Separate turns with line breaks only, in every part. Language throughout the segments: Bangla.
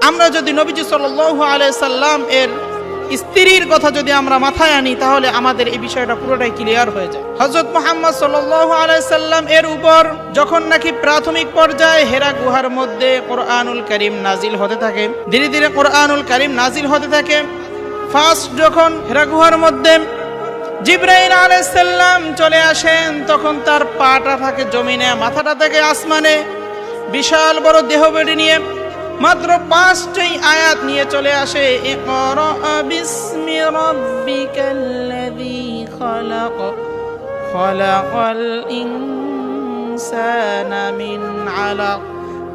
আমরা যদি নবীজি সাল্লাল্লাহু আলাইহি সাল্লাম এর স্ত্রীর কথা যদি আমরা মাথায় আনি তাহলে আমাদের এই বিষয়টা পুরোটাই ক্লিয়ার হয়ে যায়। হযরত মুহাম্মদ সাল্লাল্লাহু আলাইহি সাল্লাম এর উপর যখন নাকি প্রাথমিক পর্যায়ে হেরা গুহার মধ্যে কোরআনুল কারীম নাজিল হতে থাকে, ধীরে ধীরে কোরআনুল কারীম নাজিল হতে থাকে। ফার্স্ট যখন হেরা গুহার মধ্যে জিবরাইল আলাইহিস সালাম চলে আসেন, তখন তার পাটা থাকে জমিনে, মাথাটা থাকে আসমানে, বিশাল বড় দেহবেড়ি নিয়ে মাত্র 5টি আয়াত নিয়ে চলে আসে। ইকরা বিসমি রাব্বিকাল্লাযী খালাক খালাকাল ইনসানা মিন আলাক।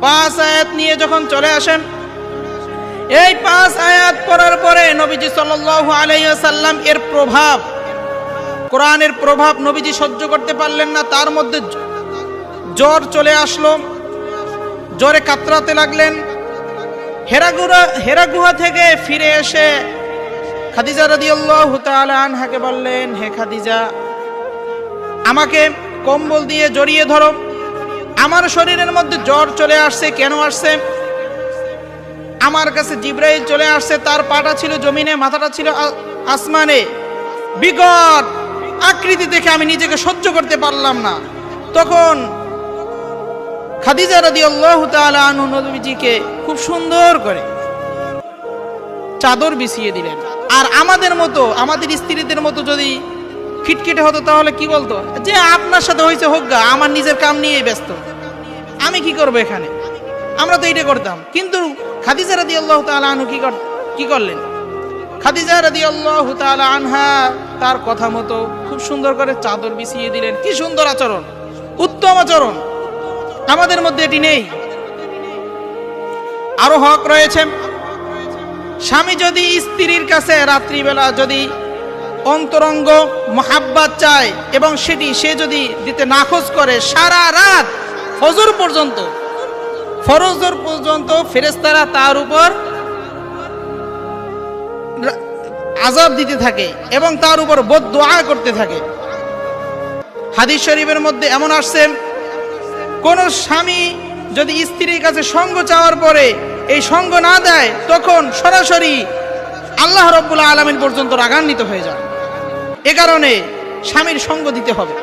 5 আয়াত নিয়ে যখন চলে আসেন, এই 5 আয়াত পড়ার পরে নবীজি সাল্লাল্লাহু আলাইহি ওয়াসাল্লাম এর প্রভাব, কোরআনের প্রভাব নবীজি সহ্য করতে পারলেন না। তার মধ্যে জ্বর চলে আসলো, জ্বরে কাতরাতে লাগলেন। হেরা গুহা থেকে ফিরে এসে খাদিজা রাদিয়াল্লাহু তাআলা আনহাকে বললেন, হে খাদিজা, আমাকে কম্বল দিয়ে জড়িয়ে ধরো, আমার শরীরের মধ্যে জ্বর চলে আসছে। কেন আসছে? আমার কাছে জিবরাইল চলে আসছে, তার পাটা ছিল জমিনে, মাথাটা ছিল আসমানে, বিকট আকৃতি দেখে আমি নিজেকে সহ্য করতে পারলাম না। তখন খাদিজা রাদিয়াল্লাহু তাআলা আনহা নবীজিকে খুব সুন্দর করে চাদর বিছিয়ে দিলেন। আর আমাদের মতো, আমাদের স্ত্রীদের মতো যদি খিটখিটে হতো তাহলে কি বলতো, যে আপনার সাথে হয়েছে হোক গা, আমার নিজের কাম নিয়ে ব্যস্ত, আমি কি করবো এখানে, আমরা তো এইটা করতাম। কিন্তু খাদিজা রাদিয়াল্লাহু তাআলা আনহা কি করলেন? খাদিজা রাদিয়াল্লাহু তাআলা আনহা তার কথা মতো খুব সুন্দর করে চাদর বিছিয়ে দিলেন। কি সুন্দর আচরণ, উত্তম আচরণ। আমাদের মধ্যে এটি নেই। আরো হক রয়েছে। স্বামী যদি স্ত্রীর কাছে রাত্রিবেলা যদি অন্তরঙ্গ মোহাব্বত চায় এবং সেটি সে যদি দিতে নাখোশ করে, সারা রাত ফজর পর্যন্ত ফেরেশতারা তার উপর আযাব দিতে থাকে এবং তার উপর বদদুআ করতে থাকে। হাদিস শরীফের মধ্যে এমন আসছে, কোন স্বামী যদি স্ত্রীর কাছে সঙ্গ চাওয়ার পরে এই সঙ্গ না দেয়, তখন সরাসরি আল্লাহ রাব্বুল আলামিন পর্যন্ত রাগান্বিত হয়ে যায়। এ কারণে স্বামীর সঙ্গ দিতে হবে।